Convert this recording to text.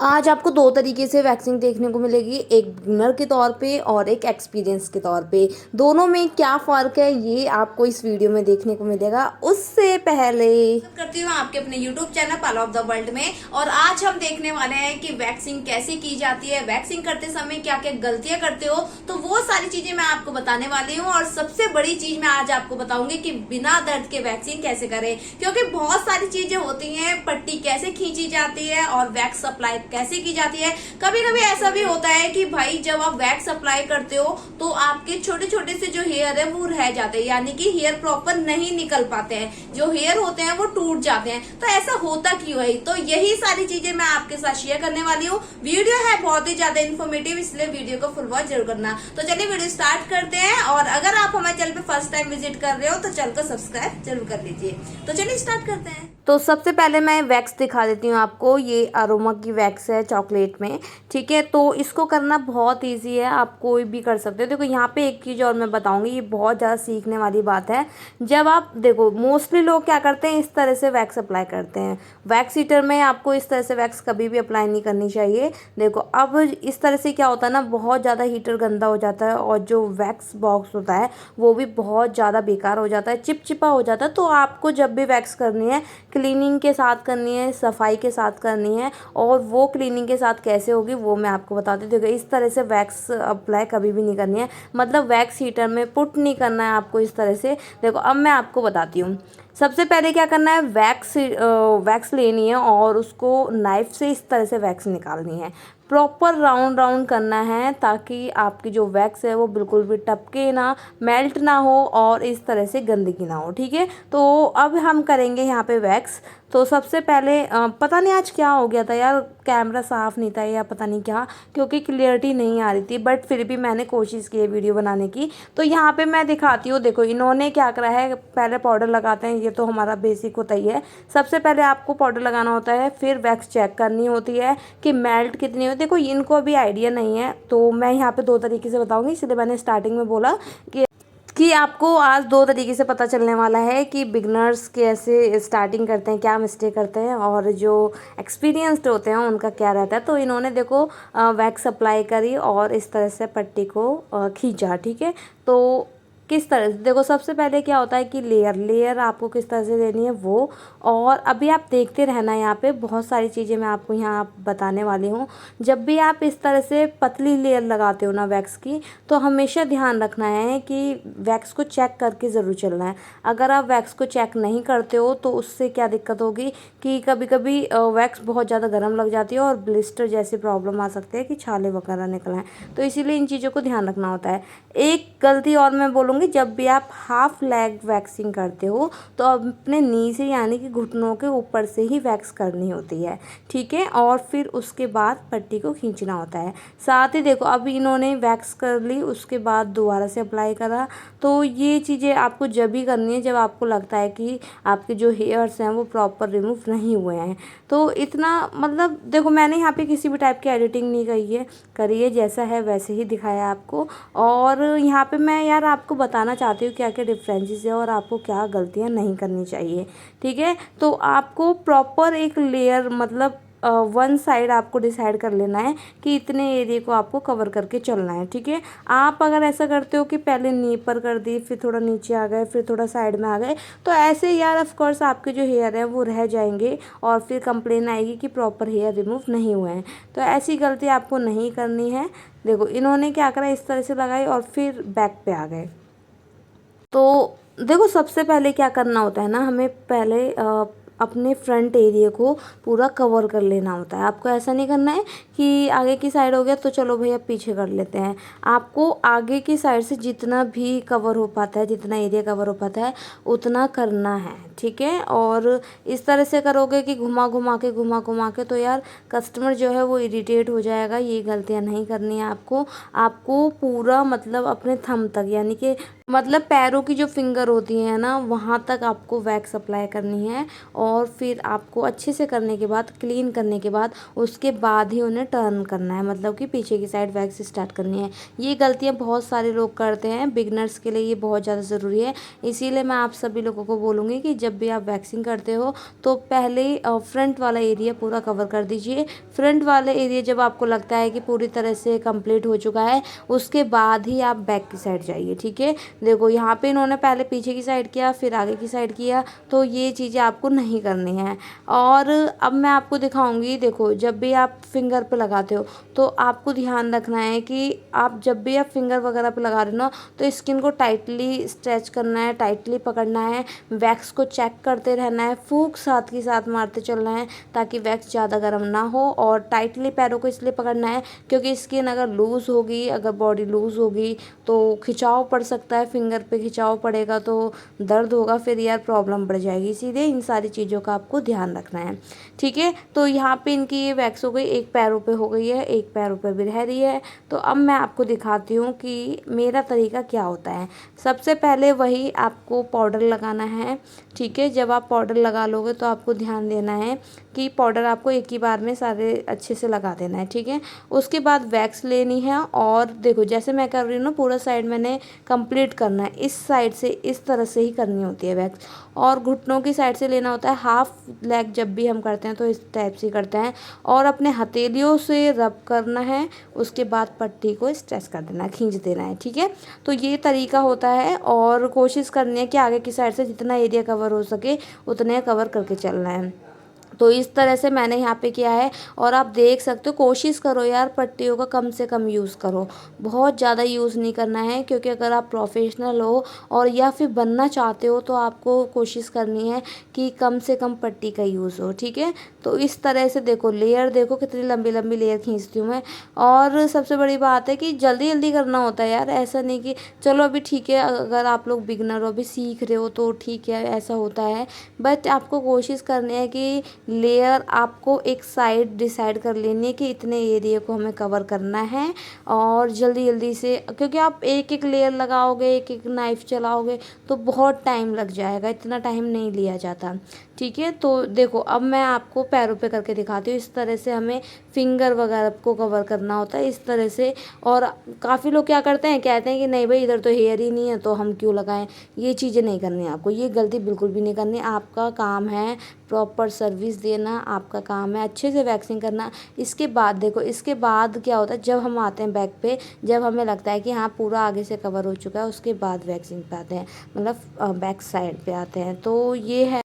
आज आपको 2 तरीके से वैक्सिंग देखने को मिलेगी, एक बिगिनर के तौर पे और एक एक्सपीरियंस के तौर पे। दोनों में क्या फ़र्क है ये आपको इस वीडियो में देखने को मिलेगा। उससे पहले करती हूँ आपके अपने YouTube channel Pal of the world में, और आज हम देखने वाले हैं कि वैक्सिंग कैसे की जाती है, वैक्सिंग करते समय क्या क्या गलतियां करते हो, तो वो सारी चीजें मैं आपको बताने वाली हूँ। और सबसे बड़ी चीज मैं आज आपको बताऊंगी कि बिना दर्द के वैक्सिंग कैसे करें, क्योंकि बहुत सारी चीजें होती हैं, पट्टी कैसे खींची जाती है और वैक्स सप्लाई कैसे की जाती है। कभी कभी ऐसा भी होता है कि भाई जब आप वैक्स अप्लाई करते हो तो आपके छोटे छोटे से जो हेयर है वो रह जाते हैं, यानी कि हेयर प्रॉपर नहीं निकल पाते हैं, जो हेयर होते हैं वो टूट जाते हैं। तो ऐसा होता क्यों है, तो यही सारी चीजें मैं आपके साथ शेयर करने वाली हूँ। वीडियो है बहुत ही ज्यादा इन्फॉर्मेटिव, इसलिए वीडियो को फुल वॉच जरूर करना। तो चलिए वीडियो स्टार्ट करते हैं, और अगर आप हमारे चैनल पे फर्स्ट टाइम विजिट कर रहे हो तो चैनल को सब्सक्राइब जरूर कर लीजिए। तो चलिए स्टार्ट करते हैं। तो सबसे पहले मैं वैक्स दिखा देती हूँ आपको। ये अरोमा की वैक्स है चॉकलेट में, ठीक है। तो इसको करना बहुत इजी है, आप कोई भी कर सकते हो। देखो यहाँ पे एक चीज़ और मैं बताऊँगी, ये बहुत ज़्यादा सीखने वाली बात है। जब आप देखो मोस्टली लोग क्या करते हैं, इस तरह से वैक्स अप्लाई करते हैं। वैक्स हीटर में आपको इस तरह से वैक्स कभी भी अप्लाई नहीं करनी चाहिए। देखो अब इस तरह से क्या होता है ना, बहुत ज़्यादा हीटर गंदा हो जाता है, और जो वैक्स बॉक्स होता है वो भी बहुत ज़्यादा बेकार हो जाता है, चिपचिपा हो जाता है। तो आपको जब भी वैक्स करनी है, क्लीनिंग के साथ करनी है, सफाई के साथ करनी है। और वो क्लीनिंग के साथ कैसे होगी वो मैं आपको बताती हूँ। देखो इस तरह से वैक्स अप्लाई कभी भी नहीं करनी है, मतलब वैक्स हीटर में पुट नहीं करना है आपको इस तरह से। देखो अब मैं आपको बताती हूँ। सबसे पहले क्या करना है, वैक्स लेनी है और उसको नाइफ से इस तरह से वैक्स निकालनी है। प्रॉपर राउंड राउंड करना है, ताकि आपकी जो वैक्स है वो बिल्कुल भी टपके ना, मेल्ट ना हो और इस तरह से गंदगी ना हो, ठीक है। तो अब हम करेंगे यहाँ पे वैक्स। तो सबसे पहले पता नहीं आज क्या हो गया था यार, कैमरा साफ़ नहीं था या पता नहीं क्या, क्योंकि क्लियरिटी नहीं आ रही थी, बट फिर भी मैंने कोशिश की है वीडियो बनाने की। तो यहाँ पे मैं दिखाती हूँ। देखो इन्होंने क्या करा है, पहले पाउडर लगाते हैं, ये तो हमारा बेसिक होता ही है। सबसे पहले आपको पाउडर लगाना होता है, फिर वैक्स चेक करनी होती है कि मेल्ट कितनी हो। देखो इनको अभी आइडिया नहीं है, तो मैं यहाँ पे 2 तरीके से बताऊँगी, इसलिए मैंने स्टार्टिंग में बोला कि आपको आज 2 तरीके से पता चलने वाला है कि बिगनर्स कैसे स्टार्टिंग करते हैं, क्या मिस्टेक करते हैं, और जो एक्सपीरियंस्ड होते हैं उनका क्या रहता है। तो इन्होंने देखो वैक्स अप्लाई करी और इस तरह से पट्टी को खींचा, ठीक है। तो किस तरह से, देखो सबसे पहले क्या होता है कि लेयर आपको किस तरह से देनी है वो। और अभी आप देखते रहना, यहाँ पे बहुत सारी चीज़ें मैं आपको यहाँ बताने वाली हूँ। जब भी आप इस तरह से पतली लेयर लगाते हो ना वैक्स की, तो हमेशा ध्यान रखना है कि वैक्स को चेक करके ज़रूर चलना है। अगर आप वैक्स को चेक नहीं करते हो तो उससे क्या दिक्कत होगी कि कभी कभी वैक्स बहुत ज़्यादा गर्म लग जाती है और ब्लिस्टर जैसी प्रॉब्लम आ सकती है कि छाले वगैरह निकल आए। तो इसीलिए इन चीज़ों को ध्यान रखना होता है। एक गलती और मैं बोलूँगी, जब भी आप हाफ लेग वैक्सिंग करते हो तो अपने नी से यानी कि घुटनों के ऊपर से ही वैक्स करनी होती है, ठीक है। और फिर उसके बाद पट्टी को खींचना होता है। साथ ही देखो अब इन्होंने वैक्स कर ली, उसके बाद दोबारा से अप्लाई करा। तो ये चीज़ें आपको जब भी करनी है जब आपको लगता है कि आपके जो हेयर्स हैं वो प्रॉपर रिमूव नहीं हुए हैं। तो इतना मतलब देखो मैंने यहाँ पे किसी भी टाइप की एडिटिंग नहीं करी है, जैसा है वैसे ही दिखाया आपको। और यहाँ पे मैं यार आपको बताना चाहती हूँ क्या क्या डिफरेंसेस है और आपको क्या गलतियाँ नहीं करनी चाहिए, ठीक है। तो आपको प्रॉपर एक लेयर मतलब वन साइड आपको डिसाइड कर लेना है कि इतने एरिया को आपको कवर करके चलना है, ठीक है। आप अगर ऐसा करते हो कि पहले नी पर कर दी, फिर थोड़ा नीचे आ गए, फिर थोड़ा साइड में आ गए, तो ऐसे यार ऑफ कोर्स आपके जो हेयर है वो रह जाएंगे और फिर कंप्लेन आएगी कि प्रॉपर हेयर रिमूव नहीं हुए हैं। तो ऐसी गलती आपको नहीं करनी है। देखो इन्होंने क्या करा, इस तरह से लगाई और फिर बैक पे आ गए। तो देखो सबसे पहले क्या करना होता है ना, हमें पहले अपने फ्रंट एरिया को पूरा कवर कर लेना होता है। आपको ऐसा नहीं करना है कि आगे की साइड हो गया तो चलो भैया पीछे कर लेते हैं। आपको आगे की साइड से जितना भी कवर हो पाता है, जितना एरिया कवर हो पाता है उतना करना है, ठीक है। और इस तरह से करोगे कि घुमा घुमा के तो यार कस्टमर जो है वो इरिटेट हो जाएगा। ये गलतियाँ नहीं करनी है आपको। आपको पूरा मतलब अपने थंब तक यानी कि मतलब पैरों की जो फिंगर होती है ना, वहाँ तक आपको वैक्स अप्लाई करनी है। और फिर आपको अच्छे से करने के बाद, क्लीन करने के बाद, उसके बाद ही उन्हें टर्न करना है, मतलब कि पीछे की साइड वैक्स स्टार्ट करनी है। ये गलतियाँ बहुत सारे लोग करते हैं, बिगनर्स के लिए ये बहुत ज़्यादा ज़रूरी है। इसीलिए मैं आप सभी लोगों को बोलूँगी कि जब भी आप वैक्सिंग करते हो तो पहले फ्रंट वाला एरिया पूरा कवर कर दीजिए। फ्रंट वाले एरिया जब आपको लगता है कि पूरी तरह से कंप्लीट हो चुका है, उसके बाद ही आप बैक की साइड जाइए। ठीक है, देखो यहाँ पे इन्होंने पहले पीछे की साइड किया, फिर आगे की साइड किया, तो ये चीज़ें आपको नहीं करनी है। और अब मैं आपको दिखाऊंगी। देखो, जब भी आप फिंगर पे लगाते हो तो आपको ध्यान रखना है कि आप जब भी आप फिंगर वगैरह पे लगा रहे हो ना, तो स्किन को टाइटली स्ट्रेच करना है, टाइटली पकड़ना है, वैक्स को चेक करते रहना है, फूंक साथ के साथ मारते चलना है ताकि वैक्स ज़्यादा गर्म ना हो। और टाइटली पैरों को इसलिए पकड़ना है क्योंकि स्किन अगर लूज़ होगी, अगर बॉडी लूज़ होगी तो खिंचाव पड़ सकता है, फिंगर पे खिंचाव पड़ेगा तो दर्द होगा, फिर यार प्रॉब्लम बढ़ जाएगी। इसीलिए इन सारी चीज़ों का आपको ध्यान रखना है। ठीक है, तो यहाँ पे इनकी ये वैक्स हो गई, एक पैरों पे हो गई है, एक पैरों पे भी रह रही है। तो अब मैं आपको दिखाती हूँ कि मेरा तरीका क्या होता है। सबसे पहले वही आपको पाउडर लगाना है। ठीक है, जब आप पाउडर लगा लोगे तो आपको ध्यान देना है कि पाउडर आपको एक ही बार में सारे अच्छे से लगा देना है। ठीक है, उसके बाद वैक्स लेनी है। और देखो, जैसे मैं कर रही हूँ ना, पूरा साइड मैंने कंप्लीट करना है, इस साइड से इस तरह से ही करनी होती है वैक्स। और घुटनों की साइड से लेना होता है। हाफ लेग जब भी हम करते हैं तो इस टाइप से करते हैं, और अपने हथेलियों से रब करना है। उसके बाद पट्टी को स्ट्रेच कर देना है, खींच देना है। ठीक है, तो ये तरीका होता है। और कोशिश करनी है कि आगे की साइड से जितना एरिया कवर हो सके उतने कवर करके चलना है। तो इस तरह से मैंने यहाँ पे किया है। और आप देख सकते हो, कोशिश करो यार पट्टियों का कम से कम यूज़ करो, बहुत ज़्यादा यूज़ नहीं करना है। क्योंकि अगर आप प्रोफेशनल हो और या फिर बनना चाहते हो तो आपको कोशिश करनी है कि कम से कम पट्टी का यूज़ हो। ठीक है, तो इस तरह से देखो, लेयर देखो कितनी लंबी लंबी लेयर खींचती हूँ मैं। और सबसे बड़ी बात है कि जल्दी जल्दी करना होता है यार, ऐसा नहीं कि चलो अभी ठीक है, अगर आप लोग बिगनर हो, अभी सीख रहे हो तो ठीक है, ऐसा होता है। बट आपको कोशिश करनी है कि लेयर आपको एक साइड डिसाइड कर लेनी है कि इतने एरिया को हमें कवर करना है। और जल्दी जल्दी से, क्योंकि आप एक एक लेयर लगाओगे, एक एक नाइफ चलाओगे तो बहुत टाइम लग जाएगा, इतना टाइम नहीं लिया जाता। ठीक है, तो देखो अब मैं आपको पैरों पे करके दिखाती हूँ। इस तरह से हमें फिंगर वगैरह को कवर करना होता है, इस तरह से। और काफ़ी लोग क्या करते हैं, कहते हैं कि नहीं भाई इधर तो हेयर ही नहीं है तो हम क्यों लगाएं। ये चीज़ें नहीं करनी है आपको, ये गलती बिल्कुल भी नहीं करनी। आपका काम है प्रॉपर सर्विस देना, आपका काम है अच्छे से वैक्सिंग करना। इसके बाद देखो, इसके बाद क्या होता है, जब हम आते हैं बैक पे, जब हमें लगता है कि हाँ पूरा आगे से कवर हो चुका है, उसके बाद वैक्सिंग पे आते हैं, मतलब बैक साइड पे आते हैं। तो ये है।